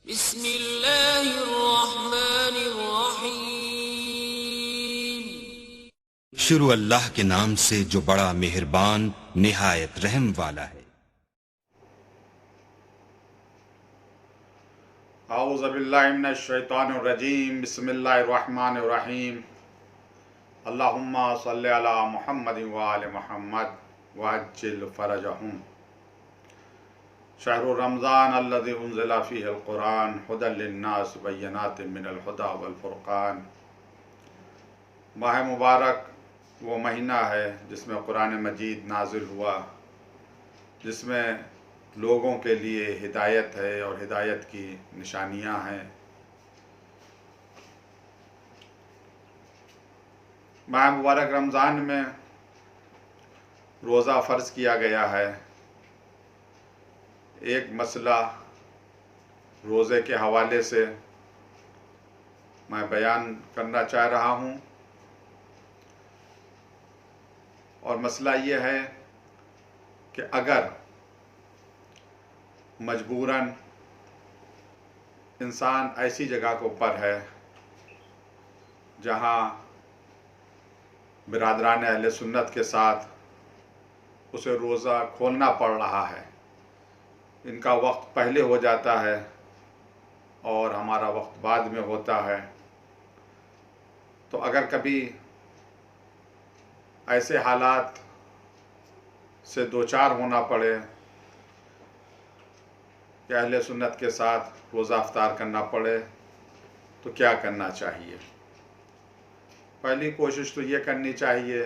بسم اللہ الرحمن الرحیم۔ شروع اللہ کے نام سے جو بڑا مہربان نہایت رحم والا ہے۔ اعوذ باللہ من الشیطان الرجیم، بسم اللہ الرحمن الرحیم۔ اللہم صلی علی محمد وآل محمد وعجل فرجہم۔ شہر رمضان الذی انزل فیہ القرآن ھدی للناس بینات من الھدی والفرقان۔ ماہ مبارک وہ مہینہ ہے جس میں قرآن مجید نازل ہوا، جس میں لوگوں کے لیے ہدایت ہے اور ہدایت کی نشانیاں ہیں۔ ماہ مبارک رمضان میں روزہ فرض کیا گیا ہے۔ ایک مسئلہ روزے کے حوالے سے میں بیان کرنا چاہ رہا ہوں، اور مسئلہ یہ ہے کہ اگر مجبوراً انسان ایسی جگہ کو پر ہے جہاں برادران اہل سنت کے ساتھ اسے روزہ کھولنا پڑ رہا ہے، ان کا وقت پہلے ہو جاتا ہے اور ہمارا وقت بعد میں ہوتا ہے، تو اگر کبھی ایسے حالات سے دوچار ہونا پڑے کہ اہل سنت کے ساتھ روزہ افطار کرنا پڑے تو کیا کرنا چاہیے؟ پہلی کوشش تو یہ کرنی چاہیے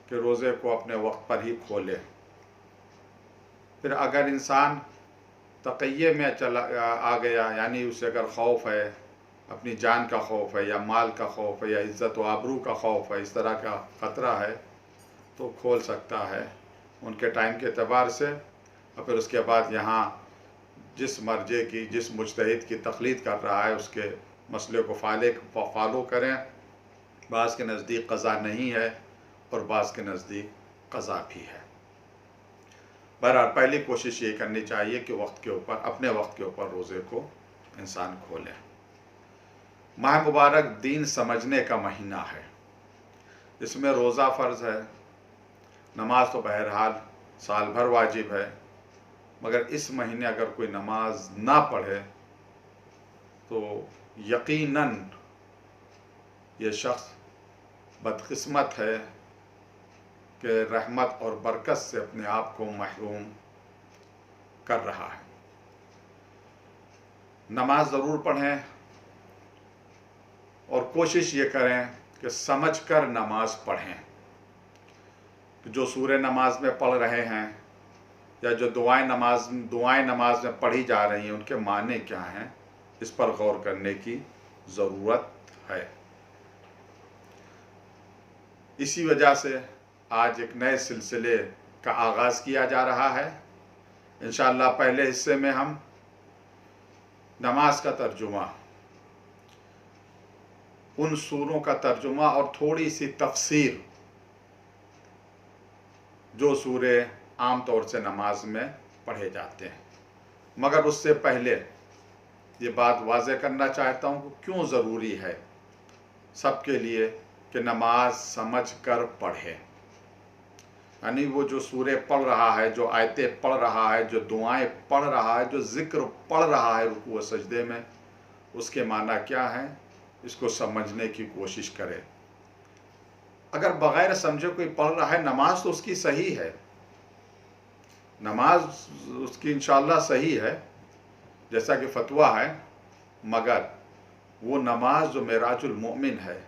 کہ روزے کو اپنے وقت پر ہی کھولے۔ پھر اگر انسان تقیے میں آ گیا، یعنی اسے اگر خوف ہے، اپنی جان کا خوف ہے یا مال کا خوف ہے یا عزت و آبرو کا خوف ہے، اس طرح کا خطرہ ہے، تو کھول سکتا ہے ان کے ٹائم کے اعتبار سے، اور پھر اس کے بعد یہاں جس مرجع کی، جس مجتہد کی تقلید کر رہا ہے اس کے مسئلے کو فالو کریں۔ بعض کے نزدیک قضا نہیں ہے اور بعض کے نزدیک قضا بھی ہے۔ بہرحال پہلی کوشش یہ کرنی چاہیے کہ وقت کے اوپر، اپنے وقت کے اوپر روزے کو انسان کھولے۔ ماہ مبارک دین سمجھنے کا مہینہ ہے، اس میں روزہ فرض ہے، نماز تو بہرحال سال بھر واجب ہے، مگر اس مہینے اگر کوئی نماز نہ پڑھے تو یقیناً یہ شخص بدقسمت ہے کہ رحمت اور برکت سے اپنے آپ کو محروم کر رہا ہے۔ نماز ضرور پڑھیں اور کوشش یہ کریں کہ سمجھ کر نماز پڑھیں، جو سورہ نماز میں پڑھ رہے ہیں یا جو دعائیں نماز میں پڑھی جا رہی ہیں ان کے معنی کیا ہیں، اس پر غور کرنے کی ضرورت ہے۔ اسی وجہ سے آج ایک نئے سلسلے کا آغاز کیا جا رہا ہے۔ انشاءاللہ پہلے حصے میں ہم نماز کا ترجمہ، ان سوروں کا ترجمہ اور تھوڑی سی تفسیر جو سورے عام طور سے نماز میں پڑھے جاتے ہیں، مگر اس سے پہلے یہ بات واضح کرنا چاہتا ہوں کہ کیوں ضروری ہے سب کے لیے کہ نماز سمجھ کر پڑھے، یعنی وہ جو سورے پڑھ رہا ہے، جو آیتیں پڑھ رہا ہے، جو دعائیں پڑھ رہا ہے، جو ذکر پڑھ رہا ہے رکوع و سجدے میں، اس کے معنی کیا ہیں، اس کو سمجھنے کی کوشش کرے۔ اگر بغیر سمجھے کوئی پڑھ رہا ہے، نماز تو اس کی صحیح ہے، نماز اس کی انشاءاللہ صحیح ہے جیسا کہ فتویٰ ہے، مگر وہ نماز جو معراج المؤمن ہے،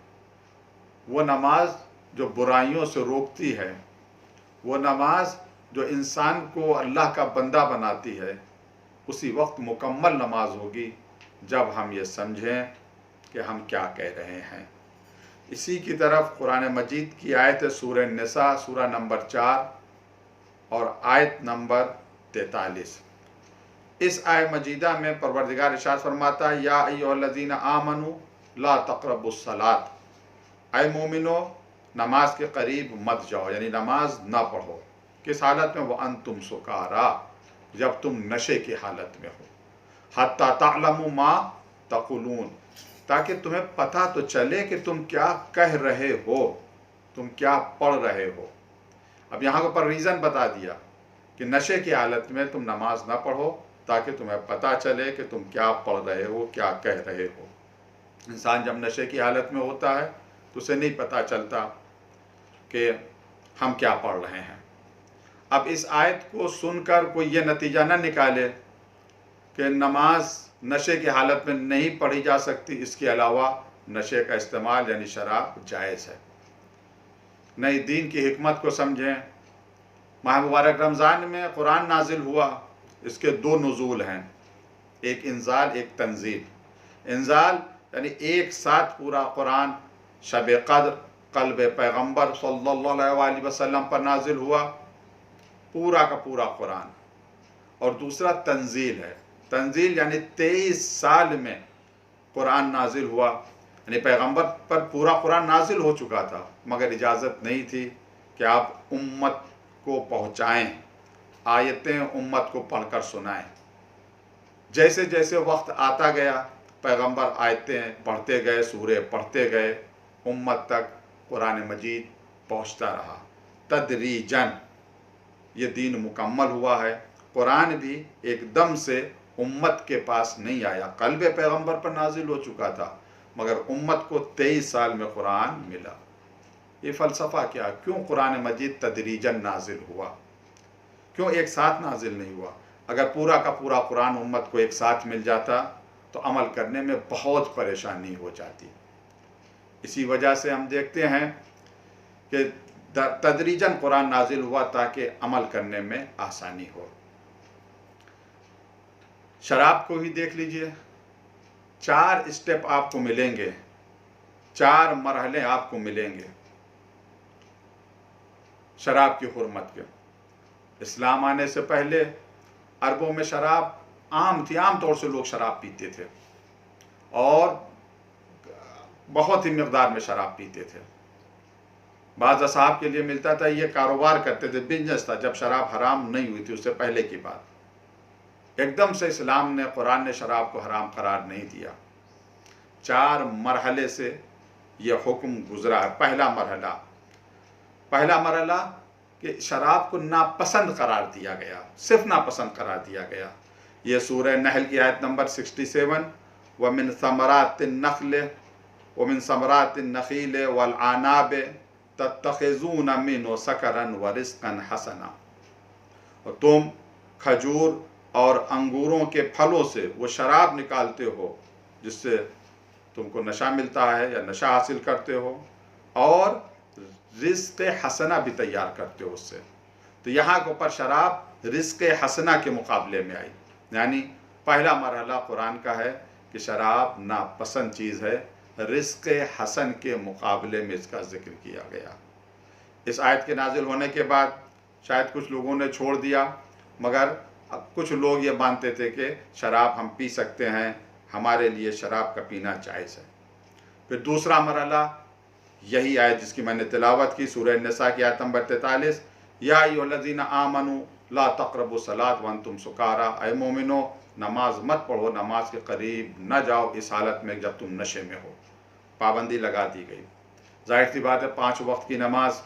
وہ نماز جو برائیوں سے روکتی ہے، وہ نماز جو انسان کو اللہ کا بندہ بناتی ہے، اسی وقت مکمل نماز ہوگی جب ہم یہ سمجھیں کہ ہم کیا کہہ رہے ہیں۔ اسی کی طرف قرآن مجید کی آیت ہے سورہ النساء، سورہ نمبر 4 اور آیت نمبر 43۔ اس آیت مجیدہ میں پروردگار ارشاد فرماتا ہے، یا ایھا الذین آمنوا لا تقربوا الصلاۃ، اے مومنو نماز کے قریب مت جاؤ، یعنی نماز نہ پڑھو۔ کس حالت میں؟ وانتم سکارا، جب تم نشے کی حالت میں ہو۔ حتی تعلموا ما تقولون، تاکہ تمہیں پتہ تو چلے کہ تم کیا کہہ رہے ہو، تم کیا پڑھ رہے ہو۔ اب یہاں پر ریزن بتا دیا کہ نشے کی حالت میں تم نماز نہ پڑھو تاکہ تمہیں پتہ چلے کہ تم کیا پڑھ رہے ہو، کیا کہہ رہے ہو۔ انسان جب نشے کی حالت میں ہوتا ہے تو اسے نہیں پتہ چلتا کہ ہم کیا پڑھ رہے ہیں۔ اب اس آیت کو سن کر کوئی یہ نتیجہ نہ نکالے کہ نماز نشے کی حالت میں نہیں پڑھی جا سکتی، اس کے علاوہ نشے کا استعمال یعنی شراب جائز ہے۔ نئی دین کی حکمت کو سمجھیں۔ ماہ مبارک رمضان میں قرآن نازل ہوا، اس کے دو نزول ہیں، ایک انزال ایک تنزیل۔ انزال یعنی ایک ساتھ پورا قرآن شب قدر قلب پیغمبر صلی اللہ علیہ وآلہ وسلم پر نازل ہوا، پورا کا پورا قرآن۔ اور دوسرا تنزیل ہے، تنزیل یعنی 23 سال میں قرآن نازل ہوا، یعنی پیغمبر پر پورا قرآن نازل ہو چکا تھا مگر اجازت نہیں تھی کہ آپ امت کو پہنچائیں، آیتیں امت کو پڑھ کر سنائیں۔ جیسے جیسے وقت آتا گیا پیغمبر آیتیں پڑھتے گئے، سورے پڑھتے گئے، امت تک قرآن مجید پہنچتا رہا۔ تدریجاً یہ دین مکمل ہوا ہے۔ قرآن بھی ایک دم سے امت کے پاس نہیں آیا، قلب پیغمبر پر نازل ہو چکا تھا مگر امت کو 23 سال میں قرآن ملا۔ یہ فلسفہ کیا؟ کیوں قرآن مجید تدریجاً نازل ہوا؟ کیوں ایک ساتھ نازل نہیں ہوا؟ اگر پورا کا پورا قرآن امت کو ایک ساتھ مل جاتا تو عمل کرنے میں بہت پریشانی ہو جاتی۔ اسی وجہ سے ہم دیکھتے ہیں کہ تدریجاً قرآن نازل ہوا تاکہ عمل کرنے میں آسانی ہو۔ شراب کو ہی دیکھ لیجئے، 4 اسٹیپ آپ کو ملیں گے، 4 مرحلے آپ کو ملیں گے شراب کی حرمت کے۔ اسلام آنے سے پہلے عربوں میں شراب عام تھی، عام طور سے لوگ شراب پیتے تھے اور بہت ہی مقدار میں شراب پیتے تھے۔ بعض اصحاب کے لیے ملتا تھا، یہ کاروبار کرتے تھے، بزنس تھا، جب شراب حرام نہیں ہوئی تھی، اس سے پہلے کی بات۔ ایک دم سے اسلام نے، قرآن نے شراب کو حرام قرار نہیں دیا۔ 4 مرحلے سے یہ حکم گزرا ہے۔ پہلا مرحلہ کہ شراب کو ناپسند قرار دیا گیا، صرف ناپسند قرار دیا گیا۔ یہ سورہ نحل کی آیت نمبر 67، وَمِن ثَمَرَاتِ النَّخْلِ وَمِن ثَمَرَاتِ النَّخِيلِ وَالْعَنَابِ تَتَّخِذُونَ مِنْهُ سَكَرًا وَرِزْقًا حَسَنًا، اور تم کھجور اور انگوروں کے پھلوں سے وہ شراب نکالتے ہو جس سے تم کو نشہ ملتا ہے یا نشہ حاصل کرتے ہو، اور رزق حسنہ بھی تیار کرتے ہو اس سے۔ تو یہاں کے اوپر شراب رزق حسنہ کے مقابلے میں آئی، یعنی پہلا مرحلہ قرآن کا ہے کہ شراب ناپسند چیز ہے، رزق حسن کے مقابلے میں اس کا ذکر کیا گیا۔ اس آیت کے نازل ہونے کے بعد شاید کچھ لوگوں نے چھوڑ دیا، مگر اب کچھ لوگ یہ مانتے تھے کہ شراب ہم پی سکتے ہیں، ہمارے لیے شراب کا پینا جائز ہے۔ پھر دوسرا مرحلہ یہی آیت جس کی میں نے تلاوت کی، سورہ النساء کی آیت نمبر 43، یا ایھا الذین آمنوا لا تقربوا الصلاۃ وانتم سکارا، اے مومنو نماز مت پڑھو، نماز کے قریب نہ جاؤ اس حالت میں جب تم نشے میں ہو۔ پابندی لگا دی گئی۔ ظاہر سی بات ہے 5 وقت کی نماز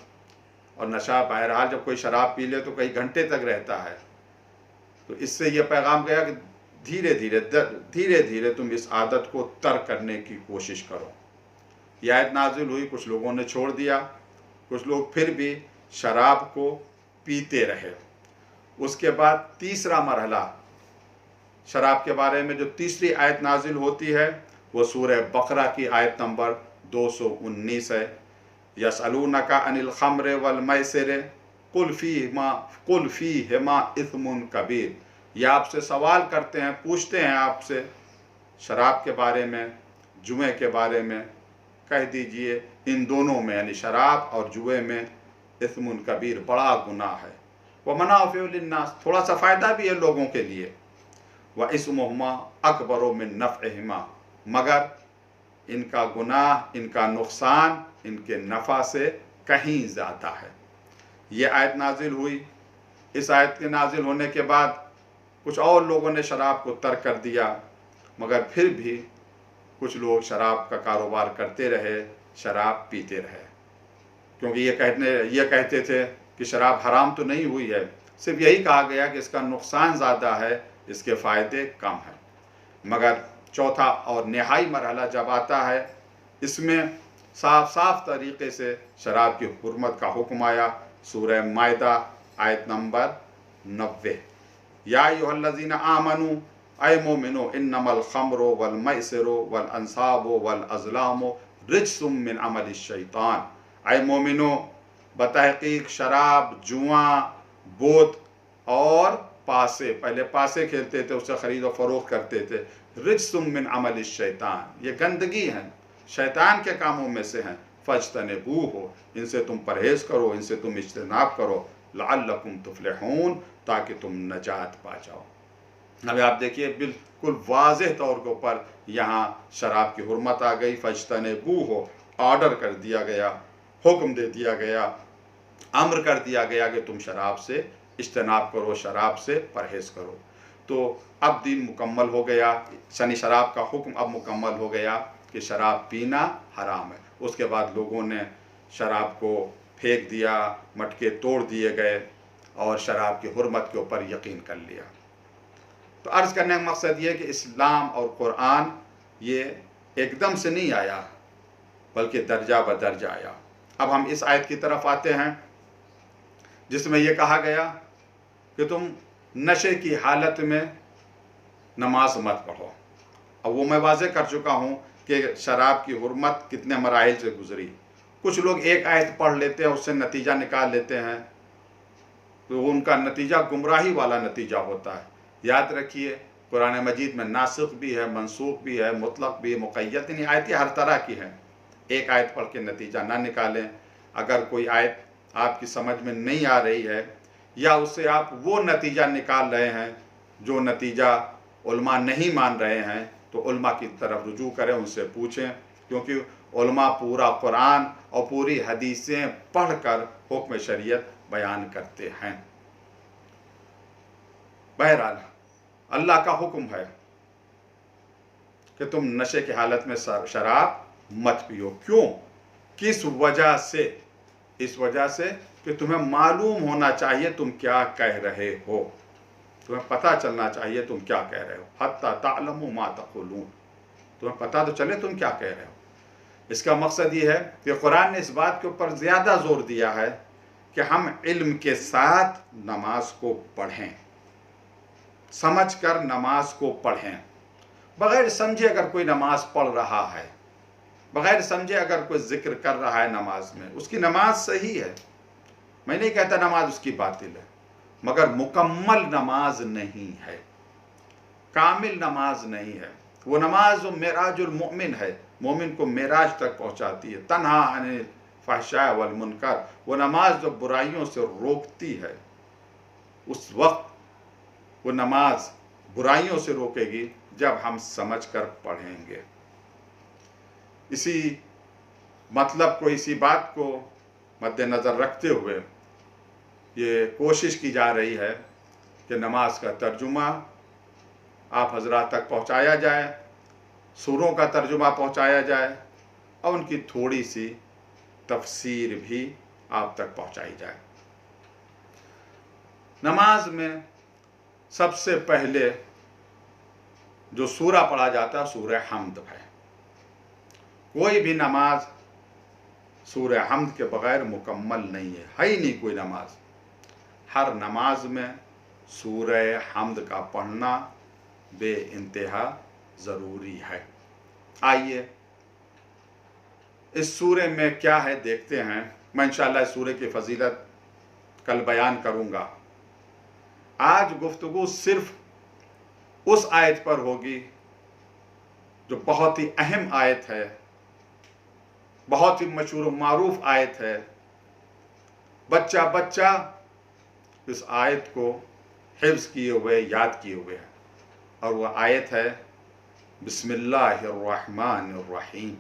اور نشہ، بہرحال جب کوئی شراب پی لے تو کئی گھنٹے تک رہتا ہے، تو اس سے یہ پیغام گیا کہ دھیرے دھیرے تم اس عادت کو ترک کرنے کی کوشش کرو۔ یہ آیت نازل ہوئی، کچھ لوگوں نے چھوڑ دیا، کچھ لوگ پھر بھی شراب کو پیتے رہے۔ اس کے بعد تیسرا مرحلہ شراب کے بارے میں جو تیسری آیت نازل ہوتی ہے وہ سورہ بقرہ کی آیت نمبر 219 ہے۔ یسألونک عن الخمر والمیسر قل فیہما اثم کبیر، یہ آپ سے سوال کرتے ہیں، پوچھتے ہیں آپ سے شراب کے بارے میں، جوئے کے بارے میں، کہہ دیجئے ان دونوں میں یعنی شراب اور جوئے میں اثم کبیر، بڑا گناہ ہے، ومنافع للناس، تھوڑا سا فائدہ بھی ہے لوگوں کے لیے، واسمہما اکبر من نفعہما، مگر ان کا گناہ، ان کا نقصان ان کے نفع سے کہیں زیادہ ہے۔ یہ آیت نازل ہوئی۔ اس آیت کے نازل ہونے کے بعد کچھ اور لوگوں نے شراب کو ترک کر دیا، مگر پھر بھی کچھ لوگ شراب کا کاروبار کرتے رہے، شراب پیتے رہے، کیونکہ یہ کہتے تھے کہ شراب حرام تو نہیں ہوئی ہے، صرف یہی کہا گیا کہ اس کا نقصان زیادہ ہے، اس کے فائدے کم ہیں۔ مگر چوتھا اور نہائی مرحلہ جب آتا ہے، اس میں صاف صاف طریقے سے شراب کی حرمت کا حکم آیا۔ سورہ مائدہ آیت نمبر 90، یا ایھا الذین آمنوا، اے مومنو، انما الخمر والمیسر والانصاب والازلام رجس من عمل الشیطان، اے مومنو، بتحقیق شراب، جواں، بوت اور پاسے، پہلے پاسے کھیلتے تھے، اس سے خرید و فروخت کرتے تھے، رجس من عمل الشیطان، یہ گندگی ہیں، شیطان کے کاموں میں سے ہیں، فاجتنبوہ، ان سے تم پرہیز کرو، ان سے تم اجتناب کرو، لعلکم تفلحون، تاکہ تم نجات پا جاؤ۔ اب آپ دیکھیے بالکل واضح طور کے اوپر یہاں شراب کی حرمت آ گئی، فاجتنبوہ، آرڈر کر دیا گیا، حکم دے دیا گیا، امر کر دیا گیا کہ تم شراب سے اجتناب کرو، شراب سے پرہیز کرو۔ تو اب دین مکمل ہو گیا، یعنی شراب کا حکم اب مکمل ہو گیا کہ شراب پینا حرام ہے۔ اس کے بعد لوگوں نے شراب کو پھینک دیا، مٹکے توڑ دیے گئے اور شراب کی حرمت کے اوپر یقین کر لیا۔ تو عرض کرنے کا مقصد یہ کہ اسلام اور قرآن یہ ایک دم سے نہیں آیا، بلکہ درجہ بدرجہ آیا۔ اب ہم اس آیت کی طرف آتے ہیں جس میں یہ کہا گیا کہ تم نشے کی حالت میں نماز مت پڑھو۔ اب وہ میں واضح کر چکا ہوں کہ شراب کی حرمت کتنے مراحل سے گزری۔ کچھ لوگ ایک آیت پڑھ لیتے ہیں، اس سے نتیجہ نکال لیتے ہیں، تو ان کا نتیجہ گمراہی والا نتیجہ ہوتا ہے۔ یاد رکھیے قرآن مجید میں ناسخ بھی ہے، منسوخ بھی ہے، مطلق بھی ہے، مقید، یعنی آیتیں ہر طرح کی ہیں۔ ایک آیت پڑھ کے نتیجہ نہ نکالیں۔ اگر کوئی آیت آپ کی سمجھ میں نہیں آ رہی ہے یا اس سے آپ وہ نتیجہ نکال رہے ہیں جو نتیجہ علماء نہیں مان رہے ہیں، تو علماء کی طرف رجوع کریں، ان سے پوچھیں، کیونکہ علماء پورا قرآن اور پوری حدیثیں پڑھ کر حکم شریعت بیان کرتے ہیں۔ بہرحال اللہ کا حکم ہے کہ تم نشے کی حالت میں شراب مت پیو۔ کیوں؟ کس وجہ سے؟ اس وجہ سے کہ تمہیں معلوم ہونا چاہیے تم کیا کہہ رہے ہو، تمہیں پتہ چلنا چاہیے تم کیا کہہ رہے ہو، حتی تعلموا ما تقولون، تمہیں پتہ تو چلے تم کیا کہہ رہے ہو۔ اس کا مقصد یہ ہے کہ قرآن نے اس بات کے اوپر زیادہ زور دیا ہے کہ ہم علم کے ساتھ نماز کو پڑھیں، سمجھ کر نماز کو پڑھیں۔ بغیر سمجھے اگر کوئی نماز پڑھ رہا ہے، بغیر سمجھے اگر کوئی ذکر کر رہا ہے نماز میں، اس کی نماز صحیح ہے، میں نہیں کہتا نماز اس کی باطل ہے، مگر مکمل نماز نہیں ہے، کامل نماز نہیں ہے۔ وہ نماز جو معراج المؤمن ہے، مومن کو معراج تک پہنچاتی ہے، تنہا عن الفحشاء والمنکر، وہ نماز جو برائیوں سے روکتی ہے، اس وقت وہ نماز برائیوں سے روکے گی جب ہم سمجھ کر پڑھیں گے۔ اسی مطلب کو، اسی بات کو مد نظر رکھتے ہوئے یہ کوشش کی جا رہی ہے کہ نماز کا ترجمہ آپ حضرات تک پہنچایا جائے، سوروں کا ترجمہ پہنچایا جائے، اور ان کی تھوڑی سی تفسیر بھی آپ تک پہنچائی جائے۔ نماز میں سب سے پہلے جو سورہ پڑھا جاتا ہے سورہ حمد ہے۔ کوئی بھی نماز سورہ حمد کے بغیر مکمل نہیں ہے ہی نہیں کوئی نماز۔ ہر نماز میں سورہ حمد کا پڑھنا بے انتہا ضروری ہے۔ آئیے اس سورہ میں کیا ہے دیکھتے ہیں۔ میں انشاءاللہ اس سورہ کی فضیلت کل بیان کروں گا۔ آج گفتگو صرف اس آیت پر ہوگی جو بہت ہی اہم آیت ہے، بہت ہی مشہور و معروف آیت ہے۔ بچہ بچہ اس آیت کو حفظ کیے ہوئے، یاد کیے ہوئے ہے، اور وہ آیت ہے بسم اللہ الرحمن الرحیم۔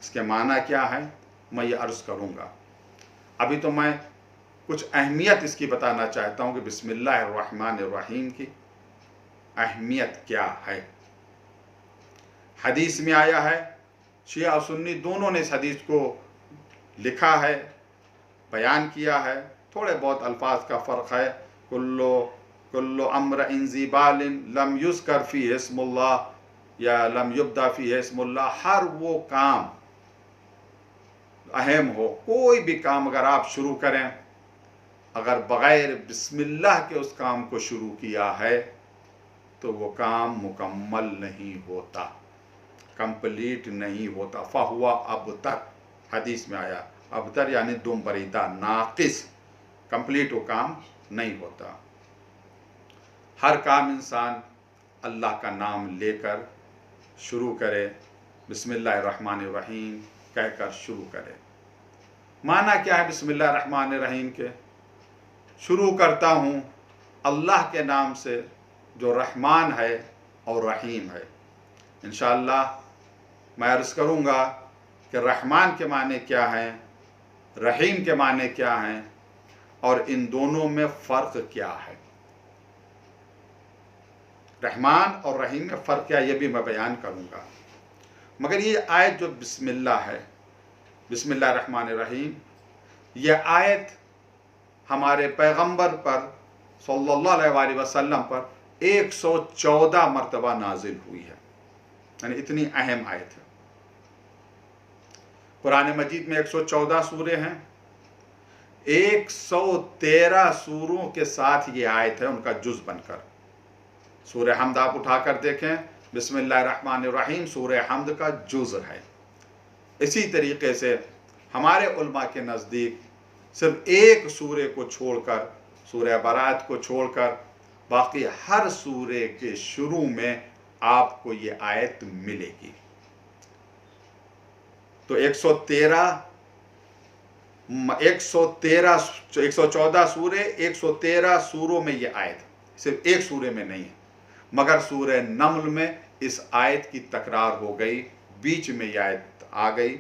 اس کے معنی کیا ہے میں یہ عرض کروں گا۔ ابھی تو میں کچھ اہمیت اس کی بتانا چاہتا ہوں کہ بسم اللہ الرحمن الرحیم کی اہمیت کیا ہے۔ حدیث میں آیا ہے، شیعہ اور سنی دونوں نے اس حدیث کو لکھا ہے، بیان کیا ہے، تھوڑے بہت الفاظ کا فرق ہے۔ کل امر ذی بال لم یذکر فیہ اسم اللہ یا لم یبدا فیہ اسم اللہ، ہر وہ کام اہم ہو، کوئی بھی کام اگر آپ شروع کریں، اگر بغیر بسم اللہ کے اس کام کو شروع کیا ہے تو وہ کام مکمل نہیں ہوتا، کمپلیٹ نہیں ہوتا۔ فہو ابتر، حدیث میں آیا ابتر یعنی دم بریدہ، ناقص، کمپلیٹ وہ کام نہیں ہوتا۔ ہر کام انسان اللہ کا نام لے کر شروع کرے، بسم اللہ الرحمن الرحیم کہہ کر شروع کرے۔ معنی کیا ہے بسم اللہ الرحمن الرحیم کے؟ شروع کرتا ہوں اللہ کے نام سے جو رحمان ہے اور رحیم ہے۔ انشاءاللہ میں عرض کروں گا کہ رحمان کے معنی کیا ہیں، رحیم کے معنی کیا ہیں، اور ان دونوں میں فرق کیا ہے۔ رحمان اور رحیم میں فرق کیا یہ بھی میں بیان کروں گا، مگر یہ آیت جو بسم اللہ ہے، بسم اللہ الرحمن الرحیم، یہ آیت ہمارے پیغمبر پر صلی اللہ علیہ وآلہ وسلم پر 114 مرتبہ نازل ہوئی ہے، یعنی اتنی اہم آیت ہے۔ قرآن مجید میں 114 سورے ہیں، 113 سوروں کے ساتھ یہ آیت ہے ان کا جز بن کر۔ سورہ حمد آپ اٹھا کر دیکھیں، بسم اللہ الرحمن الرحیم سورہ حمد کا جز ہے۔ اسی طریقے سے ہمارے علماء کے نزدیک صرف ایک سورے کو چھوڑ کر، سورہ برات کو چھوڑ کر، باقی ہر سورے کے شروع میں آپ کو یہ آیت ملے گی۔ تو 114 سورے، 113 سوروں میں یہ آیت، صرف ایک سورے میں نہیں ہے، مگر سورہ نمل میں اس آیت کی تکرار ہو گئی، بیچ میں یہ آیت آ گئی۔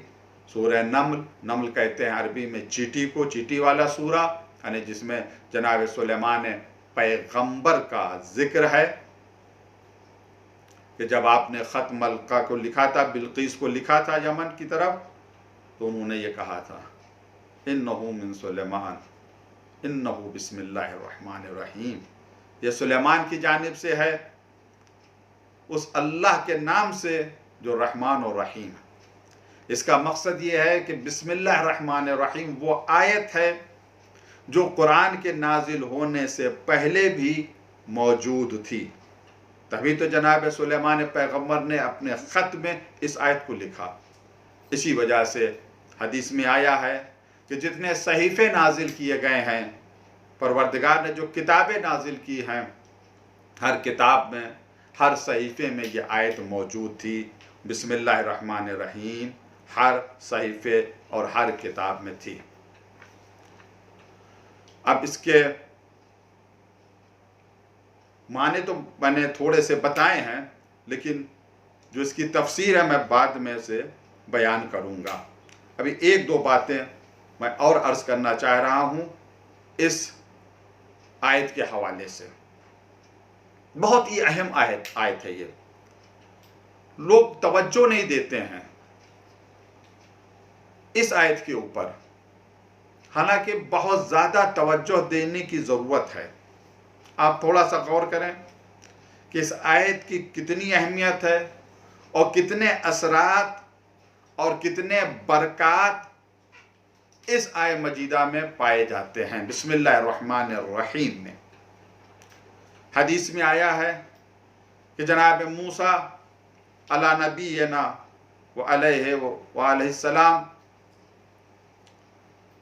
سورہ نمل کہتے ہیں عربی میں چیٹی کو، چیٹی والا سورہ، یعنی جس میں جناب سلیمان پیغمبر کا ذکر ہے کہ جب آپ نے خط ملکہ کو لکھا تھا، بلقیس کو لکھا تھا یمن کی طرف، تو انہوں نے یہ کہا تھا انہو من سلیمان انہو بسم اللہ الرحمن الرحیم، یہ سلیمان کی جانب سے ہے، اس اللہ کے نام سے جو رحمان اور رحیم ہے۔ اس کا مقصد یہ ہے کہ بسم اللہ الرحمن الرحیم وہ آیت ہے جو قرآن کے نازل ہونے سے پہلے بھی موجود تھی، تبھی تو جناب سلیمان پیغمبر نے اپنے خط میں اس آیت کو لکھا۔ اسی وجہ سے حدیث میں آیا ہے کہ جتنے صحیفے نازل کیے گئے ہیں، پروردگار نے جو کتابیں نازل کی ہیں، ہر کتاب میں، ہر صحیفے میں یہ آیت موجود تھی، بسم اللہ الرحمن الرحیم ہر صحیفے اور ہر کتاب میں تھی۔ اب اس کے معنی تو میں نے تھوڑے سے بتائے ہیں، لیکن جو اس کی تفسیر ہے میں بعد میں سے بیان کروں گا۔ ابھی ایک دو باتیں میں اور عرض کرنا چاہ رہا ہوں اس آیت کے حوالے سے۔ بہت ہی اہم آیت ہے یہ، لوگ توجہ نہیں دیتے ہیں اس آیت کے اوپر، حالانکہ بہت زیادہ توجہ دینے کی ضرورت ہے۔ آپ تھوڑا سا غور کریں کہ اس آیت کی کتنی اہمیت ہے اور کتنے اثرات اور کتنے برکات اس آیت مجیدہ میں پائے جاتے ہیں۔ بسم اللہ الرحمن الرحیم میں حدیث میں آیا ہے کہ جناب موسیٰ علی نبینا وعلیہ السلام،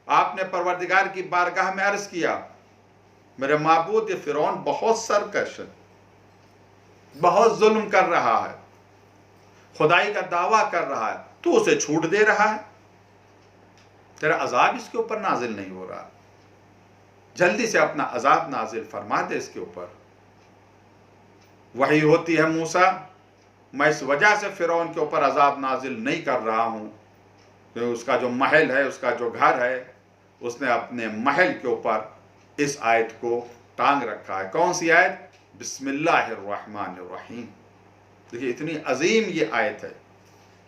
آپ نے پروردگار کی بارگاہ میں عرض کیا، میرے معبود یہ فرعون بہت سرکش ہے، بہت ظلم کر رہا ہے، خدائی کا دعویٰ کر رہا ہے، تو اسے چھوٹ دے رہا ہے، تیرا عذاب اس کے اوپر نازل نہیں ہو رہا، جلدی سے اپنا عذاب نازل فرما دے اس کے اوپر۔ وحی ہوتی ہے موسیٰ، میں اس وجہ سے فرعون کے اوپر عذاب نازل نہیں کر رہا ہوں کہ اس کا جو محل ہے، اس کا جو گھر ہے، اس نے اپنے محل کے اوپر اس آیت کو ٹانگ رکھا ہے۔ کون سی آیت؟ بسم اللہ الرحمن الرحیم۔ دیکھیے اتنی عظیم یہ آیت ہے۔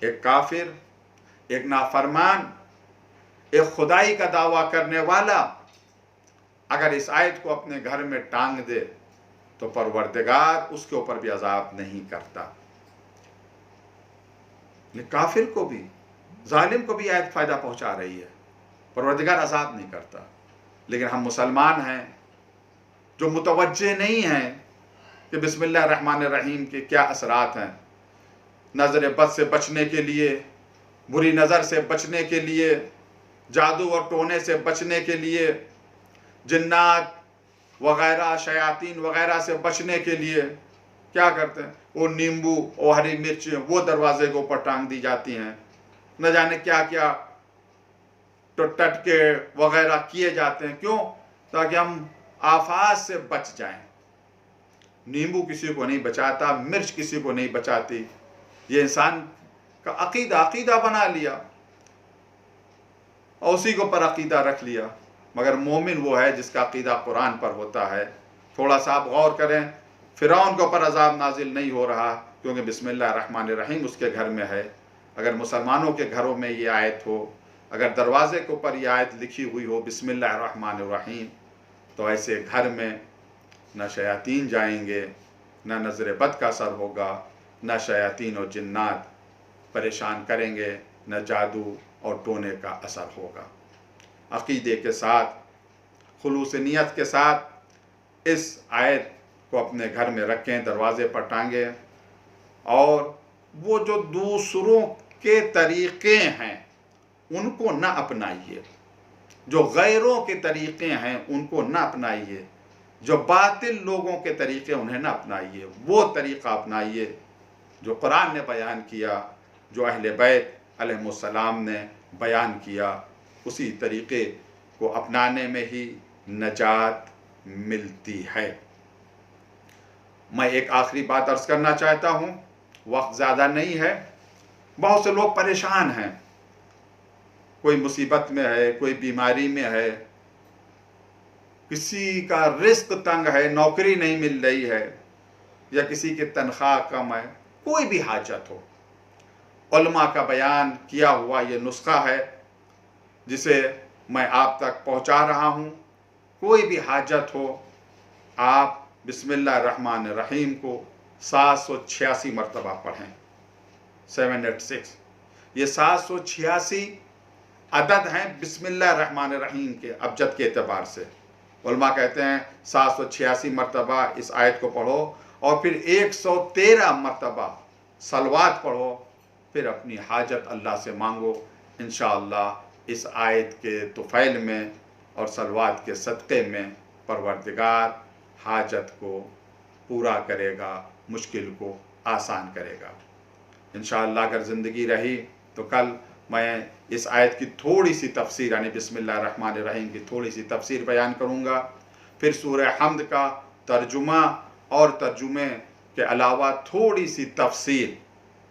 ایک کافر، ایک نافرمان، ایک خدائی کا دعویٰ کرنے والا اگر اس آیت کو اپنے گھر میں ٹانگ دے تو پروردگار اس کے اوپر بھی عذاب نہیں کرتا۔ کافر کو بھی، ظالم کو بھی آیت فائدہ پہنچا رہی ہے، پروردگار عذاب نہیں کرتا۔ لیکن ہم مسلمان ہیں جو متوجہ نہیں ہیں کہ بسم اللہ الرحمن الرحیم کے کیا اثرات ہیں۔ نظر بد سے بچنے کے لیے، بری نظر سے بچنے کے لیے، جادو اور ٹونے سے بچنے کے لیے، جنات وغیرہ، شیاطین وغیرہ سے بچنے کے لیے کیا کرتے ہیں؟ وہ نیمبو اور ہری مرچ وہ دروازے کے اوپر ٹانگ دی جاتی ہیں، نہ جانے کیا کیا ٹٹکے وغیرہ کیے جاتے ہیں۔ کیوں؟ تاکہ ہم آفات سے بچ جائیں۔ نیمبو کسی کو نہیں بچاتا، مرچ کسی کو نہیں بچاتی۔ یہ انسان کا عقیدہ بنا لیا اور اسی کے اوپر عقیدہ رکھ لیا۔ مگر مومن وہ ہے جس کا عقیدہ قرآن پر ہوتا ہے۔ تھوڑا سا آپ غور کریں، فرعون کے اوپر عذاب نازل نہیں ہو رہا کیونکہ بسم اللہ الرحمن الرحیم اس کے گھر میں ہے۔ اگر مسلمانوں کے گھروں میں یہ آیت ہو، اگر دروازے کے اوپر یہ آیت لکھی ہوئی ہو بسم اللہ الرحمن الرحیم، تو ایسے گھر میں نہ شیاطین جائیں گے، نہ نظر بد کا اثر ہوگا، نہ شیاطین اور جنات پریشان کریں گے، نہ جادو اور ٹونے کا اثر ہوگا۔ عقیدے کے ساتھ، خلوص نیت کے ساتھ اس آیت کو اپنے گھر میں رکھیں، دروازے پر ٹانگیں، اور وہ جو دوسروں کے طریقے ہیں ان کو نہ اپنائیے، جو غیروں کے طریقے ہیں ان کو نہ اپنائیے، جو باطل لوگوں کے طریقے انہیں نہ اپنائیے، وہ طریقہ اپنائیے جو قرآن نے بیان کیا، جو اہل بیت علیہ السلام نے بیان کیا۔ اسی طریقے کو اپنانے میں ہی نجات ملتی ہے۔ میں ایک آخری بات عرض کرنا چاہتا ہوں، وقت زیادہ نہیں ہے۔ بہت سے لوگ پریشان ہیں، کوئی مصیبت میں ہے، کوئی بیماری میں ہے، کسی کا رزق تنگ ہے، نوکری نہیں مل رہی ہے، یا کسی کی تنخواہ کم ہے، کوئی بھی حاجت ہو، علماء کا بیان کیا ہوا یہ نسخہ ہے جسے میں آپ تک پہنچا رہا ہوں۔ کوئی بھی حاجت ہو، آپ بسم اللہ الرحمن الرحیم کو 786 مرتبہ پڑھیں، 786۔ یہ 786 عدد ہیں بسم اللہ الرحمن الرحیم کے ابجد کے اعتبار سے۔ علماء کہتے ہیں 786 مرتبہ اس آیت کو پڑھو اور پھر 113 مرتبہ صلوات پڑھو، پھر اپنی حاجت اللہ سے مانگو۔ انشاءاللہ اس آیت کے طفیل میں اور صلوات کے صدقے میں پروردگار حاجت کو پورا کرے گا، مشکل کو آسان کرے گا۔ انشاءاللہ اگر زندگی رہی تو کل میں اس آیت کی تھوڑی سی تفسیر، یعنی بسم اللہ الرحمن الرحیم کی تھوڑی سی تفسیر بیان کروں گا، پھر سورہ حمد کا ترجمہ اور ترجمے کے علاوہ تھوڑی سی تفسیر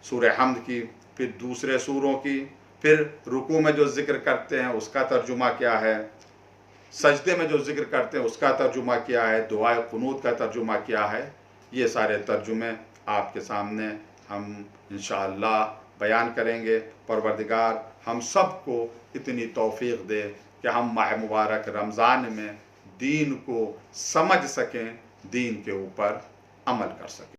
سورہ حمد کی، پھر دوسرے سوروں کی، پھر رکوع میں جو ذکر کرتے ہیں اس کا ترجمہ کیا ہے، سجدے میں جو ذکر کرتے ہیں اس کا ترجمہ کیا ہے، دعائے قنوت کا ترجمہ کیا ہے، یہ سارے ترجمے آپ کے سامنے ہم انشاءاللہ بیان کریں گے۔ پروردگار ہم سب کو اتنی توفیق دے کہ ہم ماہ مبارک رمضان میں دین کو سمجھ سکیں، دین کے اوپر عمل کر سکیں۔